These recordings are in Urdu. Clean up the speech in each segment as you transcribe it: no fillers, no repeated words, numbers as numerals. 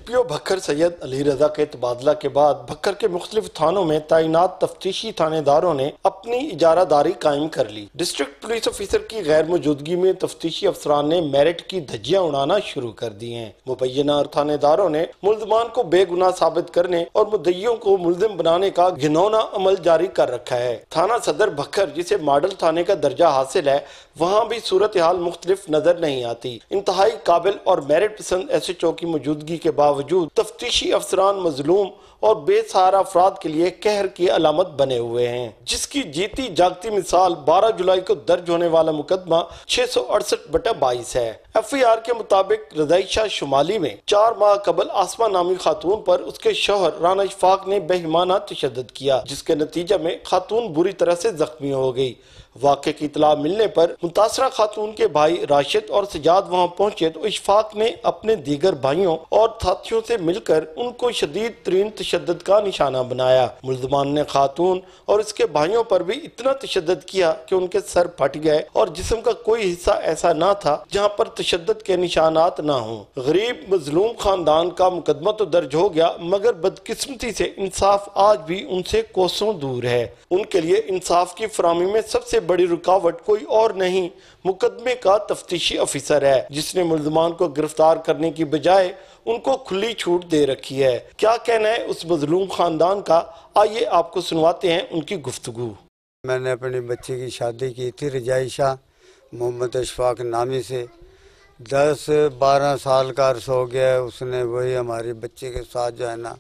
DPO بھکر سید علی رضا کے تبادلہ کے بعد بھکر کے مختلف تھانوں میں تعینات تفتیشی تھانے داروں نے اپنی اجارہ داری قائم کر لی۔ ڈسٹرکٹ پولیس آفیسر کی غیر موجودگی میں تفتیشی افسران نے میرٹ کی دھجیاں اڑانا شروع کر دی ہیں۔ مبینہ تھانے داروں نے ملزمان کو بے گناہ ثابت کرنے اور مدعیوں کو ملزم بنانے کا گھناؤنا عمل جاری کر رکھا ہے۔ تھانہ صدر بھکر جسے ماڈل تھانے کا درجہ حاصل ہے، وہاں بھی صورتحال مختلف نظر نہیں آتی۔ انتہائی قابل اور میرٹ پسند SHO کی موجودگی کے باوجود تفتیشی افسران مظلوم اور بے سہارا افراد کے لیے قہر کی علامت بنے ہوئے ہیں، جس کی جیتی جاگتی مثال 12 جولائی کو درج ہونے والا مقدمہ 668/22 ہے۔ FIR کے مطابق رضائی شاہ شمالی میں 4 ماہ قبل آسمہ نامی خاتون پر اس کے شوہر رانا اشفاق نے بہیمانہ تشدد کیا، جس کے نتیجہ میں خاتون بری طرح سے زخمی ہو گئی۔ واقعے کی اطلاع ملنے پر متاثرہ خاتون کے بھائی راشد اور سجاد وہاں پہنچے تو اشفاق نے اپنے دیگر بھائیوں اور ساتھیوں سے مل کر ان کو شدید ترین تشدد کا نشانہ بنایا۔ ملزمان نے خاتون اور اس کے بھائیوں پر بھی اتنا تشدد کیا کہ ان کے سر پھٹ گئے اور جسم کا کوئی حصہ ایسا نہ تھا جہاں پر تشدد کے نشانات نہ ہوں۔ غریب مظلوم خاندان کا مقدمہ تو درج ہو گیا، مگر بدقسمتی سے انصاف آج بھی ان سے کوسوں دور ہے۔ ان کے لیے انصاف کی فراہمی میں سب سے بڑی رکاوٹ کوئی اور نہیں، مقدمے کا تفتیشی افیسر ہے، جس نے ملزمان کو گرفتار کرنے کی بجائے ان کو کھلی چھوٹ دے رکھی ہے۔ کیا کہنا ہے اس مظلوم خاندان کا؟ آئیے آپ کو سنواتے ہیں ان کی گفتگو۔ میں نے اپنی بچے کی شادی کی تھی رضائی شاہ محمد اشفاق نامی سے۔ 10-12 سال کا عرصہ ہو گیا ہے، اس نے وہی ہماری بچے کے ساتھ جو ہے نا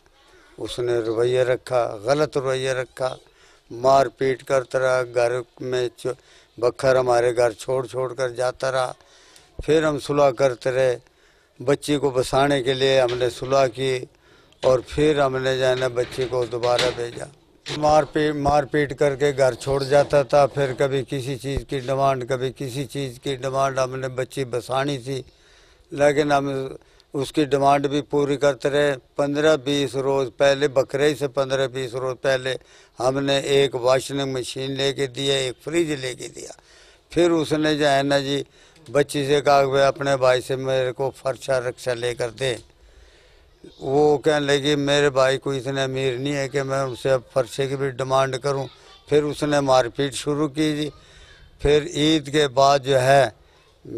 اس نے رویہ رکھا، غلط رویہ رکھا، مار پیٹ کرتا رہا، گھر میں بکھر ہمارے گھر چھوڑ کر جاتا رہا۔ پھر ہم صلح کرتے رہے، بچی کو بسانے کے لیے ہم نے صلح کی اور پھر ہم نے جو ہے نا بچی کو دوبارہ بھیجا۔ مار پیٹ کر کے گھر چھوڑ جاتا تھا، پھر کبھی کسی چیز کی ڈیمانڈ، کبھی کسی چیز کی ڈیمانڈ۔ ہم نے بچی بسانی تھی لیکن ہم اس کی ڈیمانڈ بھی پوری کرتے رہے۔ 15-20 روز پہلے، بقرعید سے 15-20 روز پہلے ہم نے ایک واشنگ مشین لے کے دیا، ایک فریج لے کے دیا۔ پھر اس نے جو ہے نا جی بچی سے کہا کہ اپنے بھائی سے میرے کو فرشہ رکشہ لے کر دے۔ وہ کہنے لگی میرے بھائی کو اتنے امیر نہیں ہے کہ میں ان سے فرشے کی بھی ڈیمانڈ کروں۔ پھر اس نے مار پیٹ شروع کی جی۔ پھر عید کے بعد جو ہے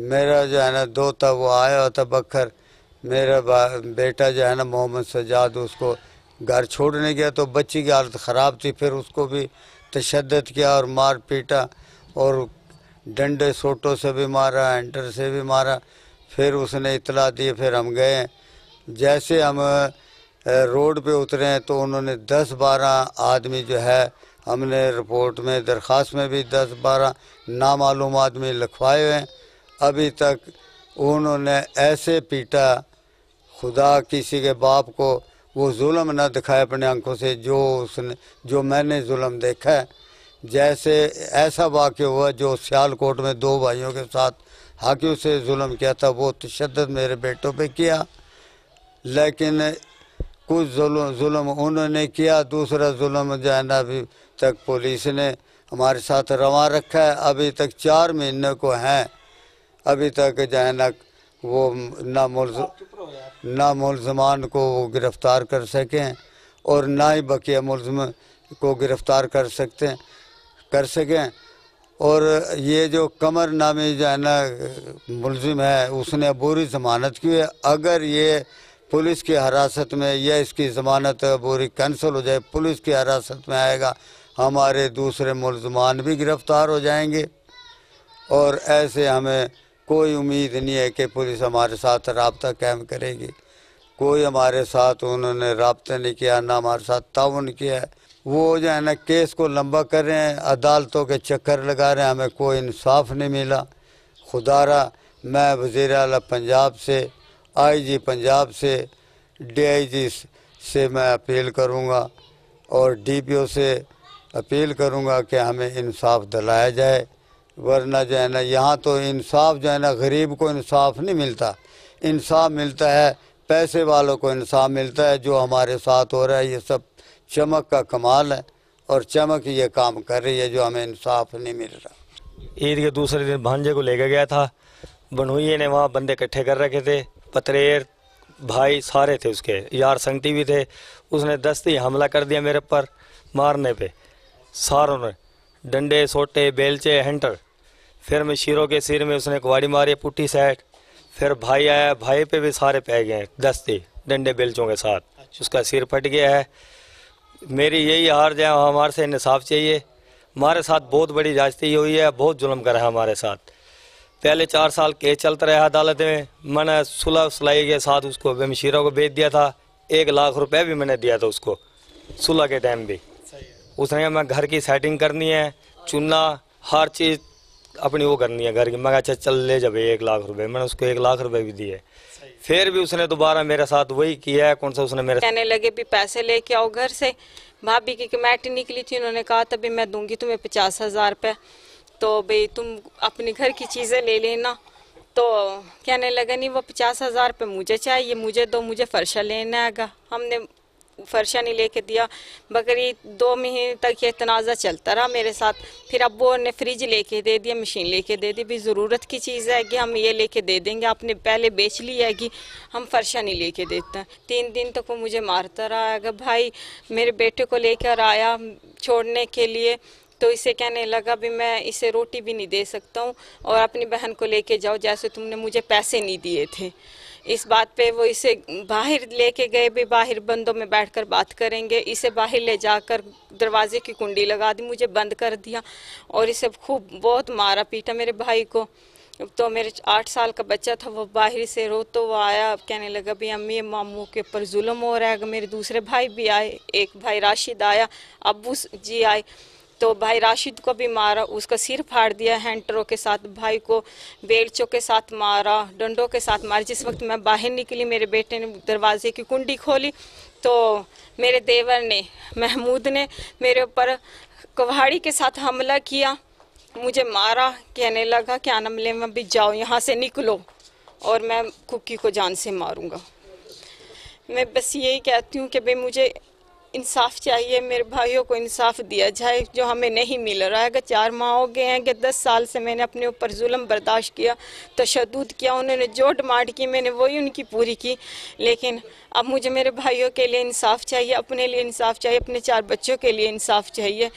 میرا جو ہے نا دوتا وہ آیا ہوتا بکھر، میرا بیٹا جو ہے نا محمد سجاد اس کو گھر چھوڑنے گیا تو بچی کی حالت خراب تھی، پھر اس کو بھی تشدد کیا اور مار پیٹا اور ڈنڈے سوٹوں سے بھی مارا، ہینٹر سے بھی مارا۔ پھر اس نے اطلاع دی، پھر ہم گئے۔ جیسے ہم روڈ پہ اترے ہیں تو انہوں نے 10-12 آدمی جو ہے، ہم نے رپورٹ میں درخواست میں بھی 10-12 نامعلوم آدمی لکھوائے ہوئے ہیں۔ ابھی تک انہوں نے ایسے پیٹا، خدا کسی کے باپ کو وہ ظلم نہ دکھائے اپنے آنکھوں سے جو میں نے ظلم دیکھا ہے۔ جیسے ایسا واقعہ ہوا جو سیالکوٹ میں 2 بھائیوں کے ساتھ حاکیوں سے ظلم کیا تھا، وہ تشدد میرے بیٹوں پہ کیا، لیکن کچھ ظلم انہوں نے کیا، دوسرا ظلم جو ہے نا ابھی تک پولیس نے ہمارے ساتھ رواں رکھا ہے۔ ابھی تک 4 مہینے کو ہیں، ابھی تک جو ہے نا وہ نہ ملزمان کو وہ گرفتار کر سکیں اور نہ ہی بقیہ ملزم کو گرفتار کر سکیں۔ اور یہ جو قمر نامی جو ہے نا ملزم ہے، اس نے عبوری ضمانت کی ہے۔ اگر یہ پولیس کی حراست میں یا اس کی ضمانت عبوری کینسل ہو جائے، پولیس کی حراست میں آئے گا، ہمارے دوسرے ملزمان بھی گرفتار ہو جائیں گے اور ایسے ہمیں کوئی امید نہیں ہے کہ پولیس ہمارے ساتھ رابطہ قائم کرے گی۔ کوئی ہمارے ساتھ انہوں نے رابطہ نہیں کیا، نہ ہمارے ساتھ تعاون کیا ہے۔ وہ جو ہے نا کیس کو لمبا کر رہے ہیں، عدالتوں کے چکر لگا رہے ہیں، ہمیں کوئی انصاف نہیں ملا۔ خدا را میں وزیر اعلیٰ پنجاب سے، IG پنجاب سے، DIG سے میں اپیل کروں گا اور DPO سے اپیل کروں گا کہ ہمیں انصاف دلایا جائے، ورنہ جو ہے نا یہاں تو انصاف جو ہے نا غریب کو انصاف نہیں ملتا، انصاف ملتا ہے پیسے والوں کو، انصاف ملتا ہے جو ہمارے ساتھ ہو رہا ہے۔ یہ سب چمک کا کمال ہے اور چمک یہ کام کر رہی ہے جو ہمیں انصاف نہیں مل رہا۔ عید کے دوسرے دن بھانجے کو لے کے گیا تھا، بنوئی نے وہاں بندے اکٹھے کر رکھے تھے، پتریر بھائی سارے تھے اس کے، یار سنگتی بھی تھے. اس نے دستی حملہ کر دیا میرے پر مارنے پہ، ساروں نے ڈنڈے سوٹے بیلچے ہینٹر. پھر میں شیروں کے سر میں اس نے کواڑی ماری پٹھی سائڈ. پھر بھائی آیا، بھائی پہ بھی سارے پہ گئے دستی ڈنڈے بیلچوں کے ساتھ. اس کا سر پھٹ گیا ہے. میری یہی ہار جائے، ہمارے سے انصاف چاہیے. ہمارے ساتھ بہت بڑی زیادتی ہوئی ہے، بہت ظلم کرا ہے ہمارے ساتھ. پہلے 4 سال کیس چلتا رہا عدالت میں نے صلح سلائی کے ساتھ اس کو مشیروں کو بیچ دیا تھا. 1 لاکھ روپے بھی میں نے دیا تھا اس کو صلح کے ٹائم بھی. اس نے میں گھر کی سیٹنگ کرنی ہے، چننا ہر چیز اپنی وہ کرنی ہے گھر کی. میں اچھا چل لے جب 1 لاکھ روپے، میں نے اس کو 1 لاکھ روپے بھی دیے. پھر بھی اس نے دوبارہ میرے ساتھ وہی کیا ہے. کون سا اس نے میرے کہنے لگے بھی پیسے لے کے آؤ گھر سے. بھابھی کی کمیٹی نکلی تھی، انہوں نے کہا تھا بھی میں دوں گی تمہیں 50,000 روپے، تو بھئی تم اپنی گھر کی چیزیں لے لینا. تو کہنے لگا نہیں وہ 50,000 روپے مجھے چاہیے، مجھے دو، مجھے فرشہ لینا ہے گا. ہم نے فرشہ نہیں لے کے دیا. بقریب 2 مہینے تک یہ تنازع چلتا رہا میرے ساتھ. پھر ابو نے فریج لے کے دے دیا، مشین لے کے دے دی. بھی ضرورت کی چیز ہے کہ ہم یہ لے کے دے دیں گے، آپ نے پہلے بیچ لی ہے کہ ہم فرشہ نہیں لے کے دیتے. 3 دن تک وہ مجھے مارتا رہا ہے. بھائی میرے بیٹے کو لے کر آیا چھوڑنے کے لیے، تو اسے کہنے لگا بھی میں اسے روٹی بھی نہیں دے سکتا ہوں، اور اپنی بہن کو لے کے جاؤ جیسے تم نے مجھے پیسے نہیں دیے تھے. اس بات پہ وہ اسے باہر لے کے گئے، بھی باہر بندوں میں بیٹھ کر بات کریں گے. اسے باہر لے جا کر دروازے کی کنڈی لگا دی، مجھے بند کر دیا، اور اسے خوب بہت مارا پیٹا میرے بھائی کو. تو میرے 8 سال کا بچہ تھا، وہ باہر سے رو تو وہ آیا، کہنے لگا بھی امی ماموں کے اوپر ظلم ہو رہا ہے. میرے دوسرے بھائی بھی آئے، ایک بھائی راشد آیا، ابو جی آئے. تو بھائی راشد کو بھی مارا، اس کا سر پھاڑ دیا ہینٹروں کے ساتھ. بھائی کو بیلچوں کے ساتھ مارا، ڈنڈوں کے ساتھ مارا. جس وقت میں باہر نکلی میرے بیٹے نے دروازے کی کنڈی کھولی تو میرے دیور نے محمود نے میرے اوپر کواڑی کے ساتھ حملہ کیا، مجھے مارا. کہنے لگا کہ انملے میں بھی جاؤ یہاں سے نکلو اور میں کوکی کو جان سے ماروں گا. میں بس یہی کہتی ہوں کہ بھئی مجھے انصاف چاہیے، میرے بھائیوں کو انصاف دیا جائے جو ہمیں نہیں مل رہا ہے. 4 ماہ ہو گئے ہیں کہ 10 سال سے میں نے اپنے اوپر ظلم برداشت کیا، تشدد کیا. انہوں نے جو ڈیمانڈ کی میں نے وہی ان کی پوری کی. لیکن اب مجھے میرے بھائیوں کے لیے انصاف چاہیے، اپنے لیے انصاف چاہیے، اپنے 4 بچوں کے لیے انصاف چاہیے.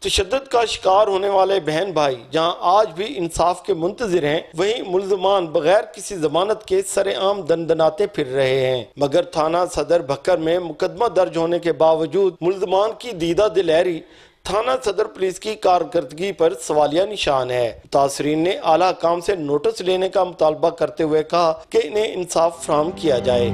تشدد کا شکار ہونے والے بہن بھائی جہاں آج بھی انصاف کے منتظر ہیں، وہیں ملزمان بغیر کسی ضمانت کے سر عام دندناتے پھر رہے ہیں. مگر تھانہ صدر بھکر میں مقدمہ درج ہونے کے باوجود ملزمان کی دیدہ دلیری تھانہ صدر پولیس کی کارکردگی پر سوالیہ نشان ہے. متاثرین نے اعلیٰ حکام سے نوٹس لینے کا مطالبہ کرتے ہوئے کہا کہ انہیں انصاف فراہم کیا جائے.